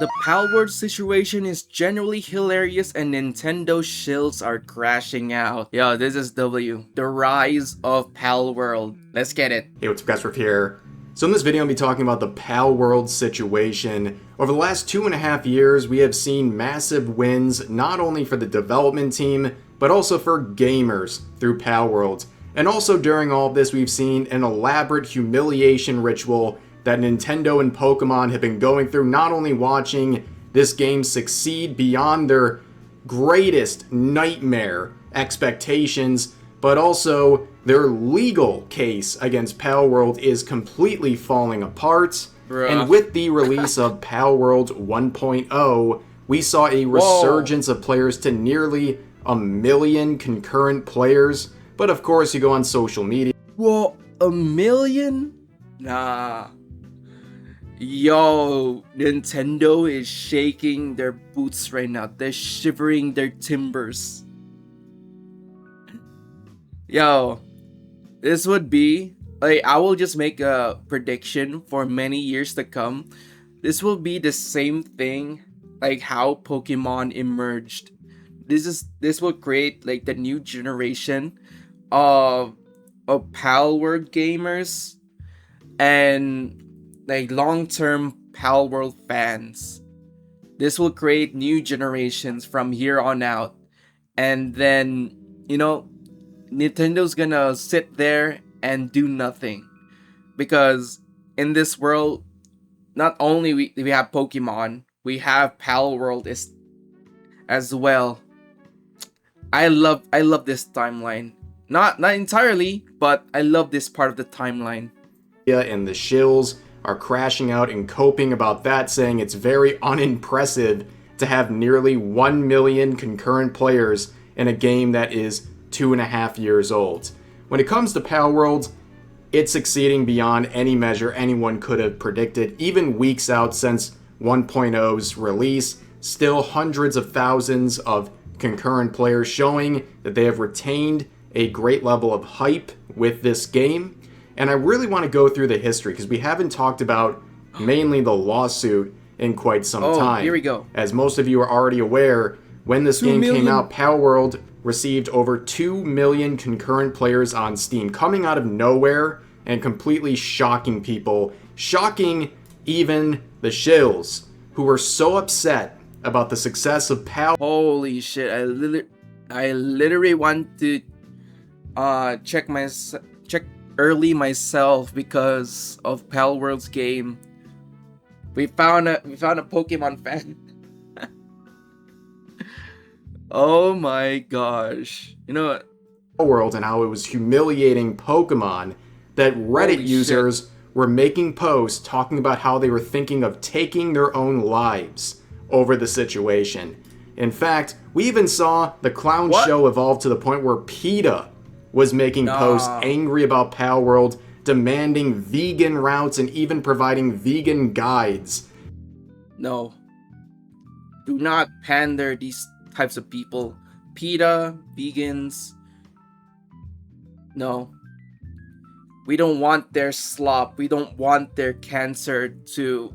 The Palword situation is generally hilarious and Nintendo shills are crashing out. Yo, this is W. The rise of Palworld. Let's get it. Hey, what's up guys, Riff here. So in this video, I'll be talking about the Palworld situation. Over the last 2.5 years, we have seen massive wins, not only for the development team, but also for gamers through Palworld. And also during all of this, we've seen an elaborate humiliation ritual that Nintendo and Pokemon have been going through, not only watching this game succeed beyond their greatest nightmare expectations, but also their legal case against Palworld is completely falling apart. Bruh. And with the release of Palworld 1.0, we saw a resurgence of players to nearly 1 million concurrent players. But of course, you go on social media. Whoa, 1 million? Nah. Yo, Nintendo is shaking their boots right now. They're shivering their timbers. Yo, this would be, like, I will just make a prediction for many years to come. This will be the same thing like how Pokemon emerged. This will create like the new generation of Palworld gamers and like long-term Palworld fans. This will create new generations from here on out. And then, you know, Nintendo's gonna sit there and do nothing. Because in this world, not only we have Pokemon, we have Palworld as well. I love this timeline. Not entirely, but I love this part of the timeline. And the shills are crashing out and coping about that, saying it's very unimpressive to have nearly 1 million concurrent players in a game that is 2.5 years old. When it comes to Palworld, it's succeeding beyond any measure anyone could have predicted, even weeks out since 1.0's release. Still hundreds of thousands of concurrent players, showing that they have retained a great level of hype with this game. And I really want to go through the history because we haven't talked about mainly the lawsuit in quite some time. Here we go. As most of you are already aware, when this game came out, Palworld received over 2 million concurrent players on Steam, coming out of nowhere and completely shocking people, shocking even the shills, who were so upset about the success of Palworld. Holy shit! I literally want to check early myself because of Palworld's game. We found a Pokemon fan. Oh my gosh. You know what? Palworld and how it was humiliating Pokemon that Reddit users were making posts talking about how they were thinking of taking their own lives over the situation. In fact, we even saw the clown show evolve to the point where PETA was making posts angry about Palworld, demanding vegan routes and even providing vegan guides. No. Do not pander these types of people. PETA, vegans. No. We don't want their slop. We don't want their cancer to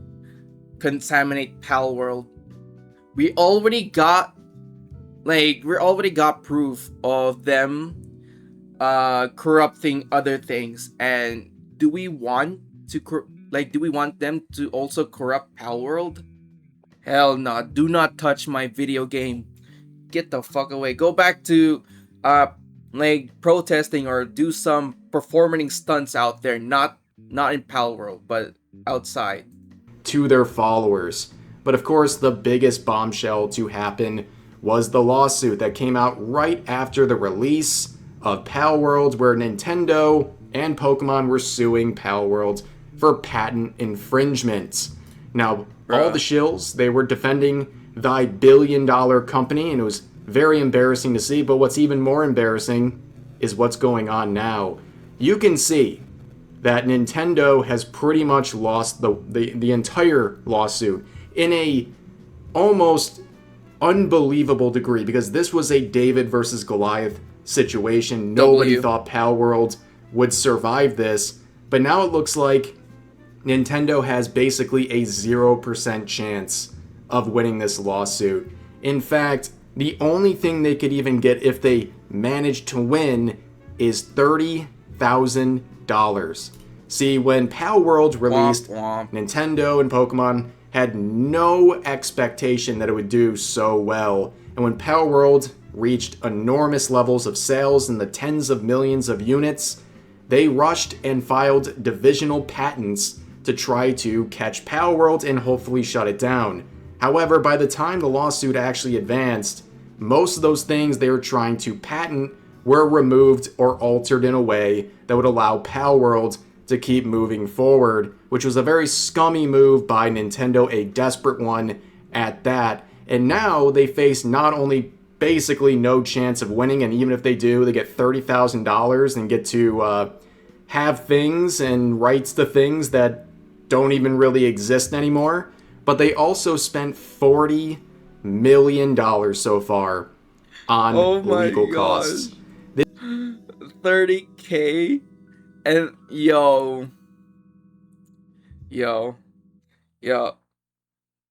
contaminate Palworld. We already got proof of them corrupting other things, and do we want them to also corrupt Palworld? Hell no. Do not touch my video game. Get the fuck away. Go back to protesting or do some performing stunts out there, not in Palworld, but outside. To their followers. But of course, the biggest bombshell to happen was the lawsuit that came out right after the release of Palworld, where Nintendo and Pokemon were suing Palworld for patent infringement. Now, all the shills, they were defending thy billion-dollar company, and it was very embarrassing to see. But what's even more embarrassing is what's going on now. You can see that Nintendo has pretty much lost the entire lawsuit in a almost unbelievable degree, because this was a David versus Goliath situation. Nobody thought Palworld would survive this, but now it looks like Nintendo has basically a 0% chance of winning this lawsuit. In fact, the only thing they could even get if they managed to win is $30,000. See, when Palworld released, Nintendo and Pokemon had no expectation that it would do so well. And when Palworld reached enormous levels of sales in the tens of millions of units, they rushed and filed divisional patents to try to catch Palworld and hopefully shut it down. However, by the time the lawsuit actually advanced, most of those things they were trying to patent were removed or altered in a way that would allow Palworld to keep moving forward, which was a very scummy move by Nintendo, a desperate one at that. And now they face not only basically no chance of winning, and even if they do, they get $30,000 and get to have things and rights to things that don't even really exist anymore, but they also spent $40 million so far on legal costs. 30K? And yo,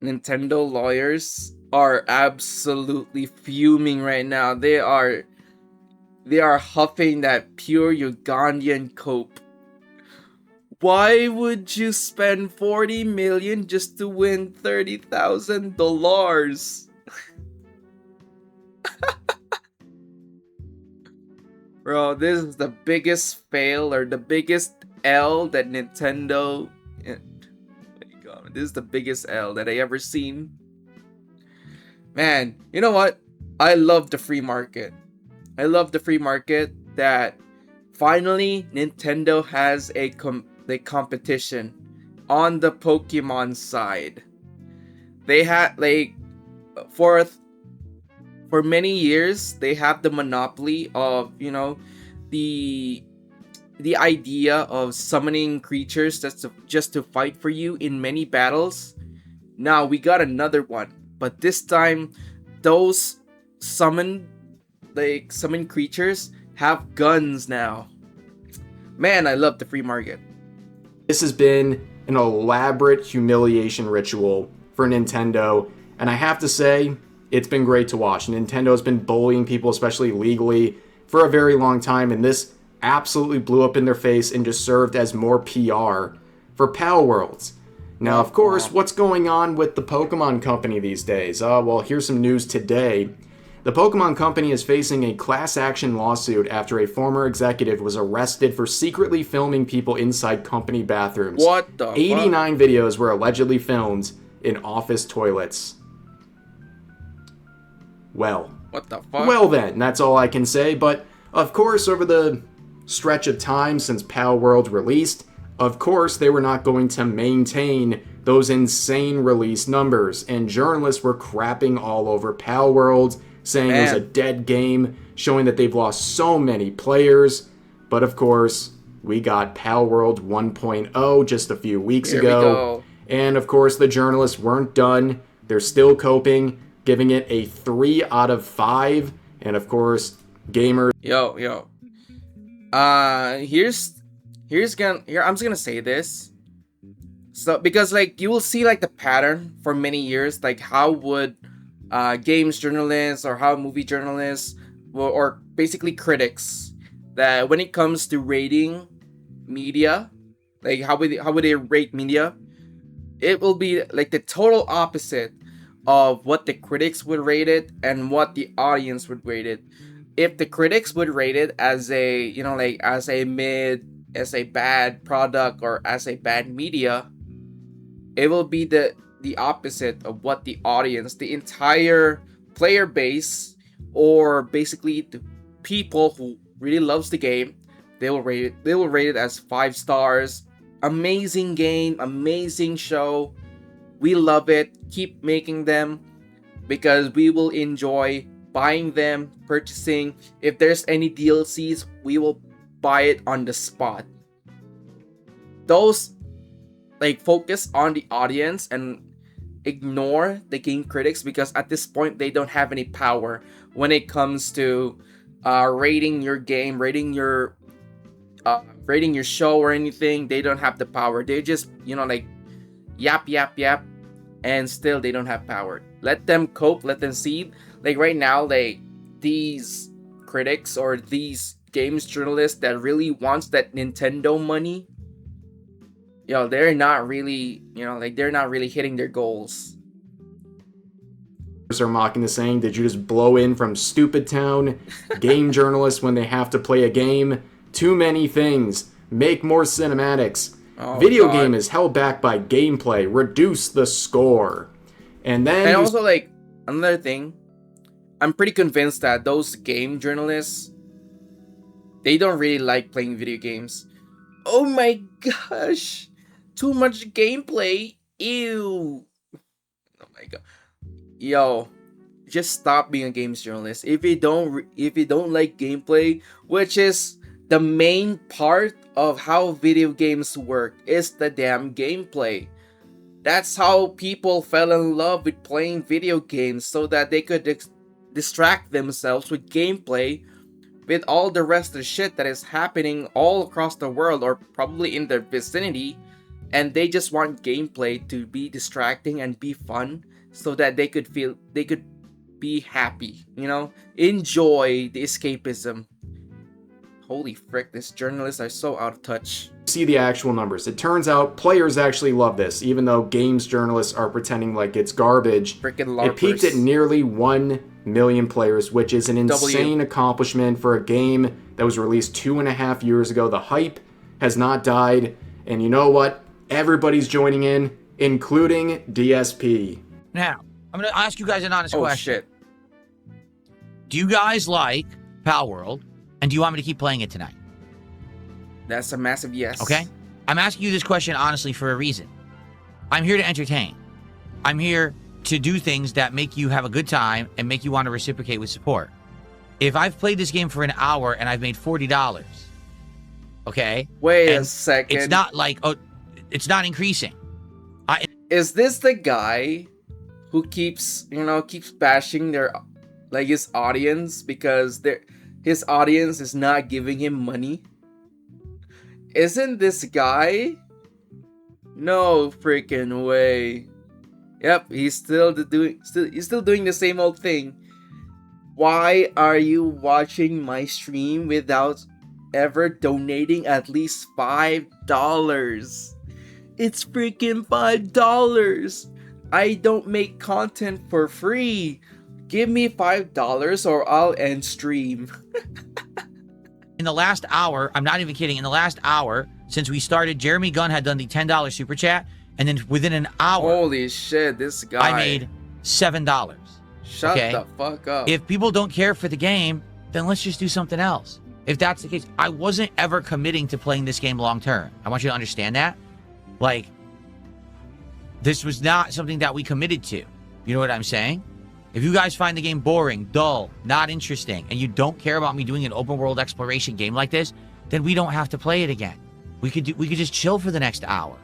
Nintendo lawyers are absolutely fuming right now. They are huffing that pure Ugandan cope. Why would you spend 40 million just to win $30,000? Bro, this is the biggest fail or the biggest L that Nintendo... Oh my god, this is the biggest L that I ever seen. Man, you know what? I love the free market. I love the free market that finally Nintendo has a competition on the Pokemon side. They had like for many years they have the monopoly of, you know, the idea of summoning creatures just to fight for you in many battles. Now we got another one, but this time those summoned creatures have guns now. Man, I love the free market. This has been an elaborate humiliation ritual for Nintendo, and I have to say, it's been great to watch. Nintendo has been bullying people, especially legally, for a very long time, and this absolutely blew up in their face and just served as more PR for Palworld. Now, of course, what's going on with the Pokemon Company these days? Well, here's some news today. The Pokemon Company is facing a class action lawsuit after a former executive was arrested for secretly filming people inside company bathrooms. What the 89 videos were allegedly filmed in office toilets. Well. What the fuck? Well then, that's all I can say, but of course over the stretch of time since Palworld released, of course they were not going to maintain those insane release numbers, and journalists were crapping all over Palworld, saying it was a dead game, showing that they've lost so many players. But of course, we got Palworld 1.0 just a few weeks ago. And of course, the journalists weren't done. They're still coping, giving it a 3 out of 5. And of course, gamers... I'm just gonna say this. So, because like you will see like the pattern for many years, like how would games journalists or how movie journalists or basically critics, that when it comes to rating media, like how would they rate media, it will be like the total opposite of what the critics would rate it and what the audience would rate it. If the critics would rate it as a, you know, like as a mid, as a bad product or as a bad media, it will be the opposite of what the audience, the entire player base, or basically the people who really loves the game, they will rate it as 5 stars. Amazing game, amazing show. We love it. Keep making them because we will enjoy buying them, purchasing. If there's any DLCs, we will buy it on the spot. Those like focus on the audience and ignore the game critics, because at this point they don't have any power when it comes to rating your game, rating your show or anything. They don't have the power. They just, you know, like yap and still they don't have power. Let them cope, let them see. Like right now, like these critics or these games journalists that really wants that Nintendo money, they're not really, they're not really hitting their goals. Are mocking the saying, did you just blow in from Stupid Town? Game journalists, when they have to play a game, too many things. Make more cinematics. Video game is held back by gameplay. Reduce the score. And also, like, another thing, I'm pretty convinced that those game journalists, they don't really like playing video games. Oh my gosh, too much gameplay. Ew. Oh my god. Yo, just stop being a games journalist. If you don't like gameplay, which is the main part of how video games work, is the damn gameplay. That's how people fell in love with playing video games, so that they could distract themselves with gameplay with all the rest of the shit that is happening all across the world or probably in their vicinity, and they just want gameplay to be distracting and be fun, so that they could be happy, enjoy the escapism. Holy frick, these journalists are so out of touch. See the actual numbers. It turns out players actually love this, even though games journalists are pretending like it's garbage. Frickin' LARPers. It peaked at nearly 1 million players, which is an insane accomplishment for a game that was released 2.5 years ago. The hype has not died, and you know what? Everybody's joining in, including DSP. Now, I'm going to ask you guys an honest question. Shit. Do you guys like Palworld, and do you want me to keep playing it tonight? That's a massive yes. Okay? I'm asking you this question honestly for a reason. I'm here to entertain. I'm here to do things that make you have a good time and make you want to reciprocate with support. If I've played this game for an hour and I've made $40, okay? Wait a second. It's not like, it's not increasing. Is this the guy who keeps bashing his audience because his audience is not giving him money? Isn't this guy? No freaking way. Yep, he's still doing the same old thing. Why are you watching my stream without ever donating at least $5? It's freaking $5. I don't make content for free. Give me $5 or I'll end stream. In the last hour, I'm not even kidding, in the last hour since we started, Jeremy Gunn had done the $10 super chat, and then within an hour, holy shit, this guy, I made $7. Shut the fuck up. If people don't care for the game, then let's just do something else. If that's the case, I wasn't ever committing to playing this game long term. I want you to understand that. Like, this was not something that we committed to. You know what I'm saying? If you guys find the game boring, dull, not interesting, and you don't care about me doing an open world exploration game like this, then we don't have to play it again. We could just chill for the next hour.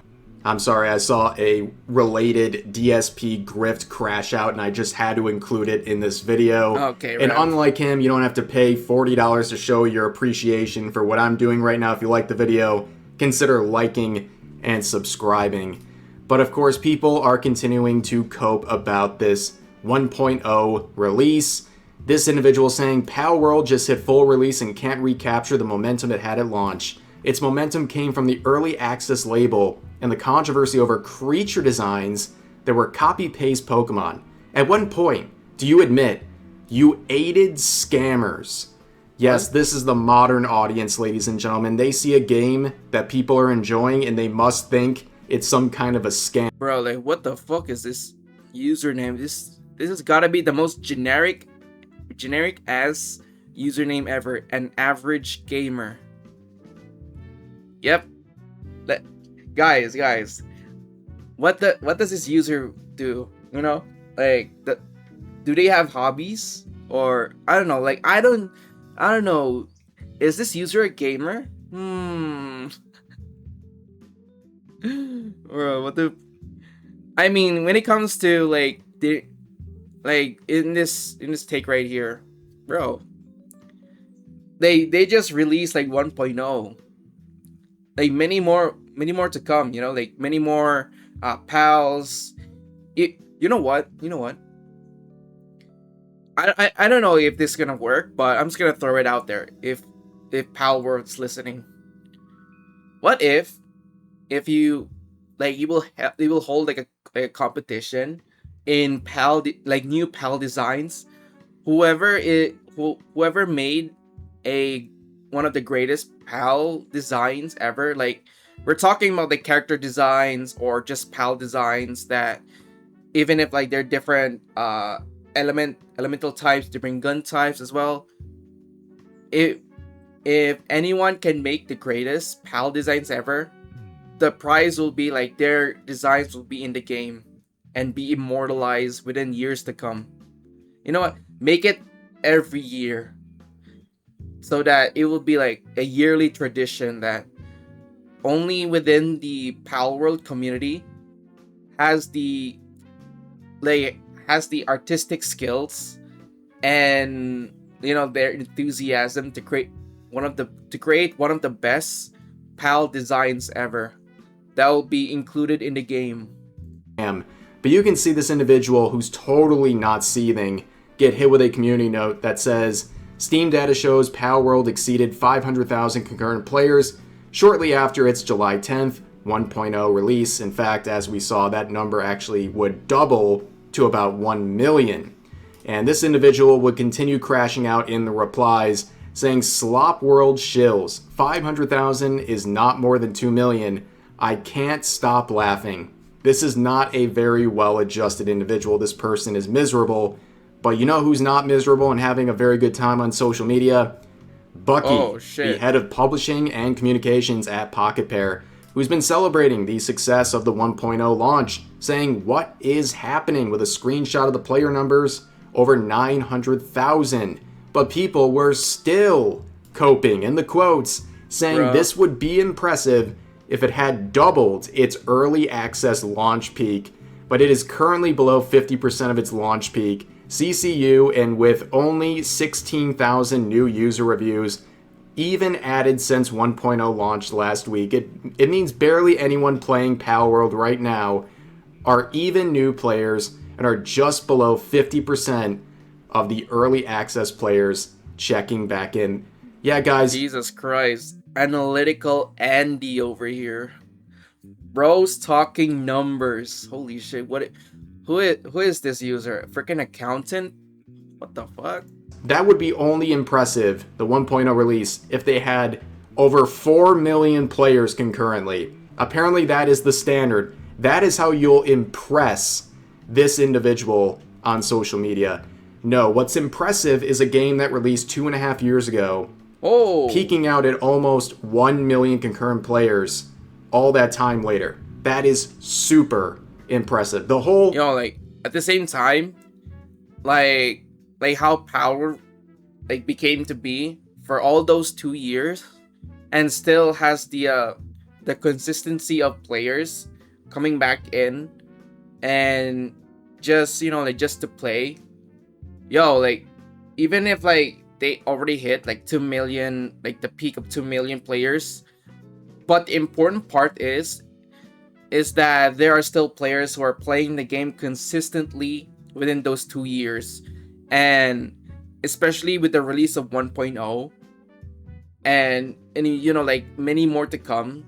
I'm sorry, I saw a related DSP grift crash out, and I just had to include it in this video. Okay, right. And unlike him, you don't have to pay $40 to show your appreciation for what I'm doing right now. If you like the video, consider liking and subscribing. But of course, people are continuing to cope about this 1.0 release. This individual saying Palworld just hit full release and can't recapture the momentum it had at launch. Its momentum came from the early access label and the controversy over creature designs that were copy-paste Pokemon. At one point, do you admit you aided scammers? Yes, this is the modern audience, ladies and gentlemen. They see a game that people are enjoying and they must think it's some kind of a scam. Bro, like, what the fuck is this username? This has got to be the most generic ass username ever. An average gamer. Yep. Guys. What does this user do? You know, like, do they have hobbies? Or I don't know. Like, I don't know. Is this user a gamer? Bro, what the? I mean, when it comes to like in this take right here, bro, they just released like 1.0. Like many more to come, you know, like many more pals, You know what? You know what? I don't know if this is gonna work, but I'm just gonna throw it out there. If Palworld's listening, what if you like you will hold like a competition in like new Pal designs. Whoever made a one of the greatest Pal designs ever, like we're talking about the character designs or just Pal designs that even if like they're different elemental types, different gun types as well. If anyone can make the greatest Pal designs ever, the prize will be like their designs will be in the game and be immortalized within years to come. You know what? Make it every year so that it will be like a yearly tradition that only within the Palworld community has the artistic skills and their enthusiasm to create one of the best Pal designs ever that will be included in the game. But you can see this individual who's totally not seething get hit with a community note that says Steam data shows Palworld exceeded 500,000 concurrent players shortly after its July 10th 1.0 release. In fact, as we saw, that number actually would double to about 1 million. And this individual would continue crashing out in the replies saying Slop World shills. 500,000 is not more than 2 million. I can't stop laughing. This is not a very well-adjusted individual. This person is miserable. But you know who's not miserable and having a very good time on social media? Bucky, the head of publishing and communications at Pocket Pair, who's been celebrating the success of the 1.0 launch, saying what is happening with a screenshot of the player numbers, over 900,000. But people were still coping in the quotes, saying this would be impressive if it had doubled its early access launch peak, but it is currently below 50% of its launch peak. CCU, and with only 16,000 new user reviews, even added since 1.0 launched last week. It means barely anyone playing Palworld right now are even new players and are just below 50% of the early access players checking back in. Yeah, guys. Jesus Christ. Analytical Andy over here. Bro's talking numbers. Holy shit. Who is this user? Freaking accountant? What the fuck? That would be only impressive, the 1.0 release, if they had over 4 million players concurrently. Apparently that is the standard. That is how you'll impress this individual on social media. No, what's impressive is a game that released 2.5 years ago, peaking out at almost 1 million concurrent players all that time later. That is super impressive. The whole... at the same time, like how Power became to be for all those 2 years and still has the consistency of players coming back in and just just to play. Even if they already hit 2 million, the peak of 2 million players, but the important part is that there are still players who are playing the game consistently within those 2 years, and especially with the release of 1.0 and many more to come,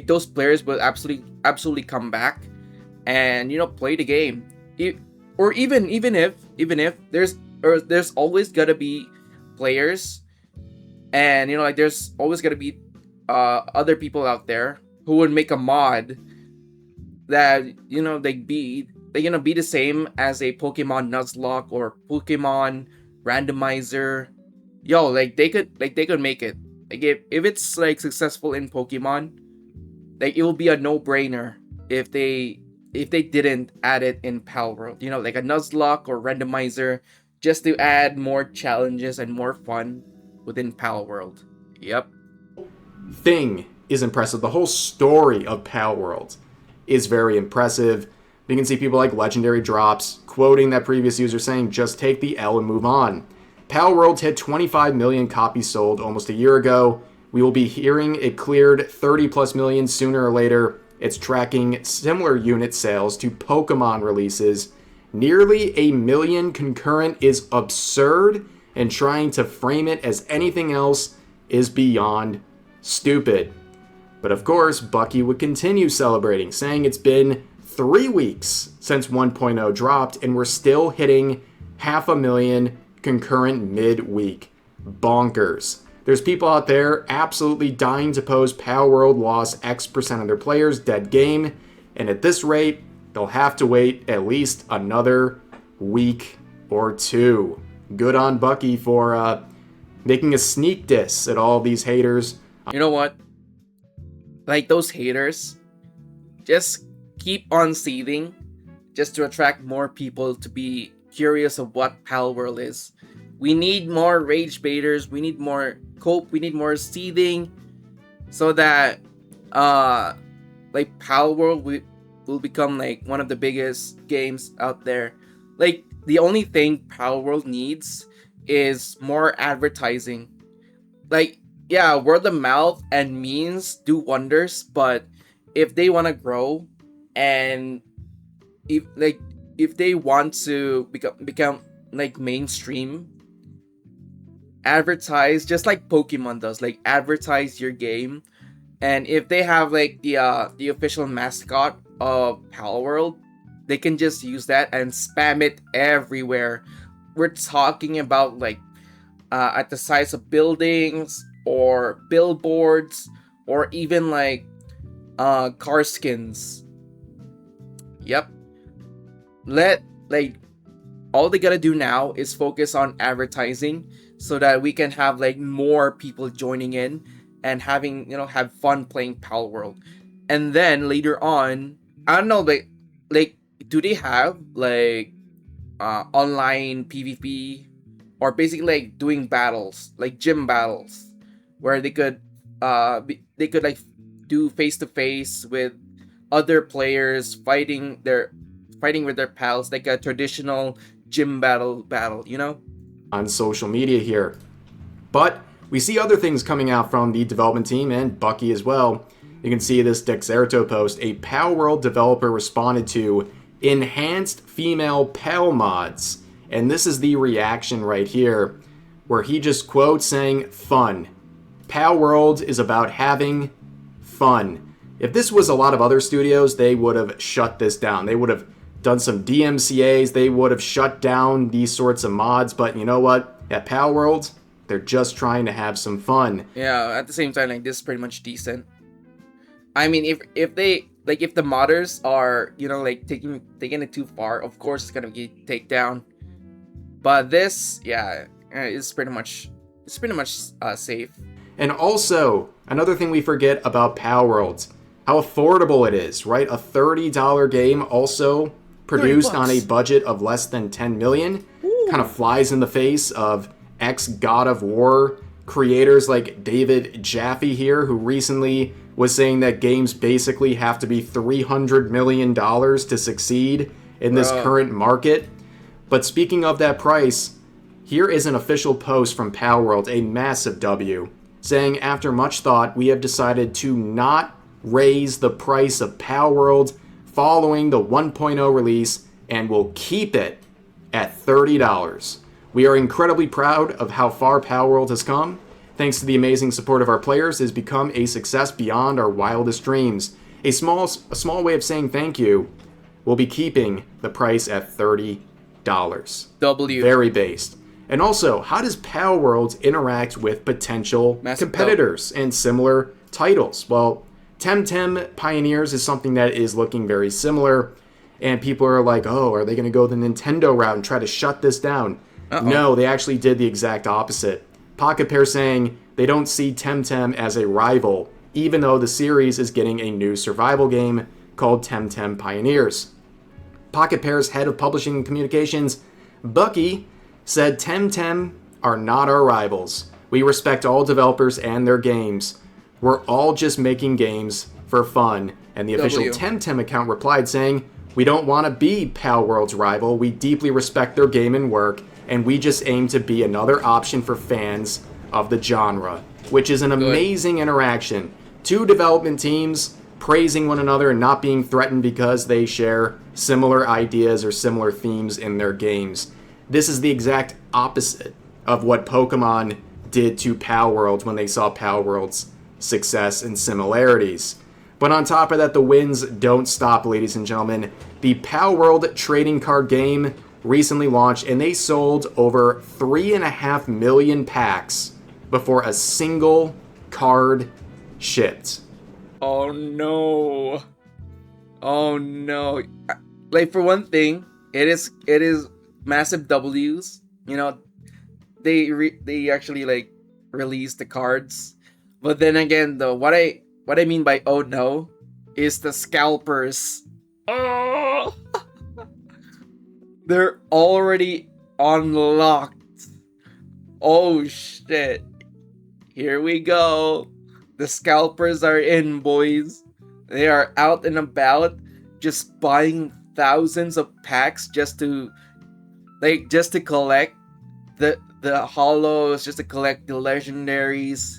those players will absolutely come back and play the game. Or even if there's always gotta be players, and there's always gotta be other people out there who would make a mod that be the same as a Pokemon Nuzlocke or Pokemon randomizer. They could make it. If it's successful in Pokemon, it will be a no-brainer if they didn't add it in Palworld. A Nuzlocke or randomizer, just to add more challenges and more fun within Palworld. Yep. Thing is impressive. The whole story of Palworld is very impressive. You can see people like Legendary Drops quoting that previous user saying, just take the L and move on. Palworld hit 25 million copies sold almost a year ago. We will be hearing it cleared 30 plus million sooner or later. It's tracking similar unit sales to Pokemon releases. Nearly 1 million concurrent is absurd, and trying to frame it as anything else is beyond stupid. But of course, Bucky would continue celebrating, saying it's been 3 weeks since 1.0 dropped, and we're still hitting 500,000 concurrent midweek. Bonkers. There's people out there absolutely dying to post Palworld lost X% of their players dead game, and at this rate, they'll have to wait at least another week or two. Good on Bucky for making a sneak diss at all these haters. You know what? Like those haters, just keep on seething just to attract more people to be curious of what Palworld is. We need more rage baiters, we need more cope, we need more seething, so that like Palworld will become like one of the biggest games out there. Like the only thing Palworld needs is more advertising. Like yeah, word of mouth and memes do wonders, but if they want to grow and if they want to become like mainstream, advertise just like Pokemon does, like advertise your game. And if they have like the official mascot of Palworld, they can just use that and spam it everywhere. We're talking about like at the size of buildings or billboards or even like car skins. Yep. All they gotta do now is focus on advertising so that we can have like more people joining in and having, have fun playing Palworld. And then later on, I don't know, like do they have like online PvP or basically like doing battles, like gym battles, where they could like do face to face with other players fighting with their pals, like a traditional gym battle, on social media here. But we see other things coming out from the development team and Bucky as well. You can see this Dexerto post. A Palworld developer responded to enhanced female Pal mods. And this is the reaction right here, where he just quotes saying, fun. Palworld is about having fun. If this was a lot of other studios, they would have shut this down. They would have done some DMCAs. They would have shut down these sorts of mods. But you know what? At Palworld, they're just trying to have some fun. Yeah, at the same time, like this is pretty much decent. I mean, if the modders are, like taking it too far, of course it's gonna get taken down. But this, yeah, it's pretty much safe. And also, another thing we forget about Palworld, how affordable it is, right? A $30 game also produced on a budget of less than 10 million. Kind of flies in the face of ex-God of War creators like David Jaffe here, who recently was saying that games basically have to be $300 million to succeed in this current market. But speaking of that price, here is an official post from Palworld, a massive W, saying, after much thought, we have decided to not raise the price of Palworld following the 1.0 release and will keep it at $30. We are incredibly proud of how far Palworld has come. Thanks to the amazing support of our players, it has become a success beyond our wildest dreams. A small way of saying thank you. We'll be keeping the price at $30. W. Very based. And also, how does Palworld interact with potential competitors and similar titles? Well, Temtem Pioneers is something that is looking very similar, and people are like, oh, are they going to go the Nintendo route and try to shut this down? No, they actually did the exact opposite. Pocket Pair saying they don't see Temtem as a rival, even though the series is getting a new survival game called Temtem Pioneers. Pocket Pair's head of publishing and communications, Bucky, said Temtem are not our rivals. We respect all developers and their games. We're all just making games for fun. And the official Temtem account replied saying, we don't want to be Palworld's rival. We deeply respect their game and work, and we just aim to be another option for fans of the genre, which is an amazing interaction. Two development teams praising one another and not being threatened because they share similar ideas or similar themes in their games. This is the exact opposite of what Pokemon did to Palworld when they saw Palworld's success and similarities. But on top of that, the wins don't stop, ladies and gentlemen. The Palworld trading card game recently launched, and they sold over 3.5 million packs before a single card shipped. Oh no. Oh no. Like, for one thing, it is massive W's. You know, they actually like released the cards. But then again, though, what I mean by oh no is the scalpers. Oh, they're already unlocked. Oh shit. Here we go. The scalpers are in, boys. They are out and about, just buying thousands of packs just to collect the hollows, just to collect the legendaries.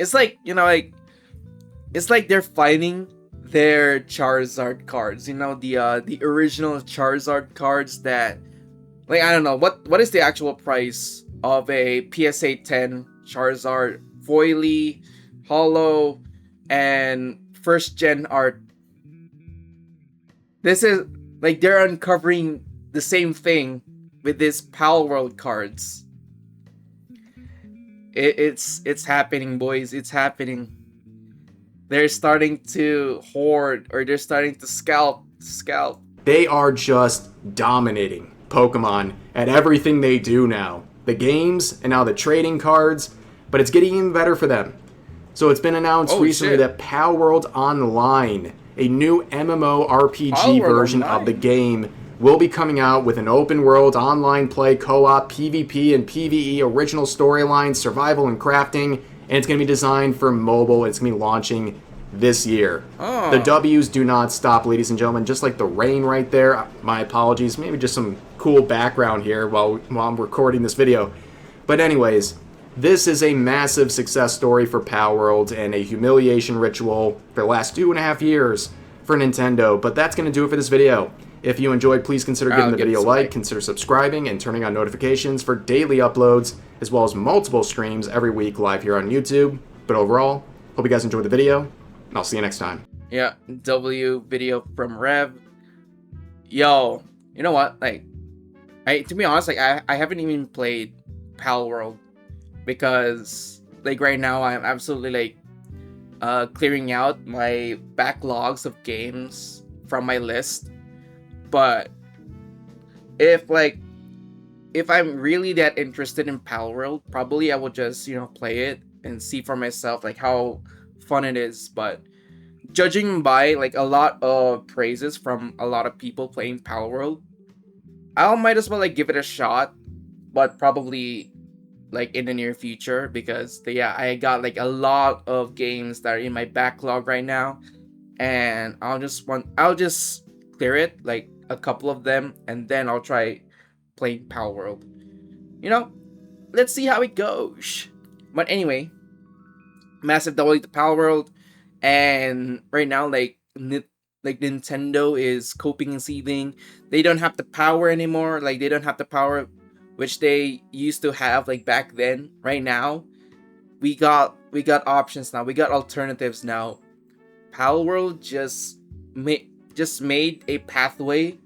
It's like, you know, like, it's like they're finding their Charizard cards, you know, the original Charizard cards that, like, I don't know, what is the actual price of a PSA 10 Charizard foily, hollow, and first gen art? This is like they're uncovering the same thing with these Palworld cards. It's happening, boys. It's happening. They're starting to hoard, or they're starting to scalp. They are just dominating Pokemon at everything they do now. The games and now the trading cards, but it's getting even better for them. So it's been announced recently that Palworld Online, a new MMORPG Palworld version Online of the game, will be coming out with an open world, online play, co-op, PvP, and PvE, original storylines, survival, and crafting, and it's going to be designed for mobile. It's going to be launching this year. Oh. The W's do not stop, ladies and gentlemen, just like the rain right there. My apologies, maybe just some cool background here while I'm recording this video. But anyways, this is a massive success story for Palworld and a humiliation ritual for the last 2.5 years for Nintendo. But that's going to do it for this video. If you enjoyed, please consider giving the video a like, consider subscribing, and turning on notifications for daily uploads, as well as multiple streams every week live here on YouTube. But overall, hope you guys enjoyed the video, and I'll see you next time. Yeah, W video from Rev. Yo, you know what? Like, to be honest, like, I haven't even played Palworld because, like, right now I'm absolutely like clearing out my backlogs of games from my list. But if I'm really that interested in Palworld, probably I will just, you know, play it and see for myself like how fun it is. But judging by like a lot of praises from a lot of people playing Palworld, I might as well like give it a shot, but probably like in the near future, because yeah, I got like a lot of games that are in my backlog right now, and I'll just clear it, like a couple of them, and then I'll try playing Palworld. You know, let's see how it goes. But anyway, massive W to Palworld, and right now like Nintendo is coping and seething. They don't have the power anymore. Like, they don't have the power which they used to have like back then. Right now, we got options now. We got alternatives now. Palworld just made a pathway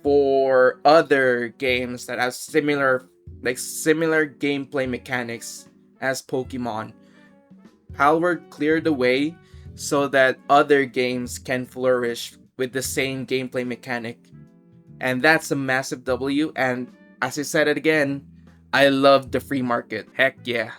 for other games that have similar gameplay mechanics as Pokemon. Palworld cleared the way so that other games can flourish with the same gameplay mechanic. And that's a massive W, and as I said it again, I love the free market. Heck yeah.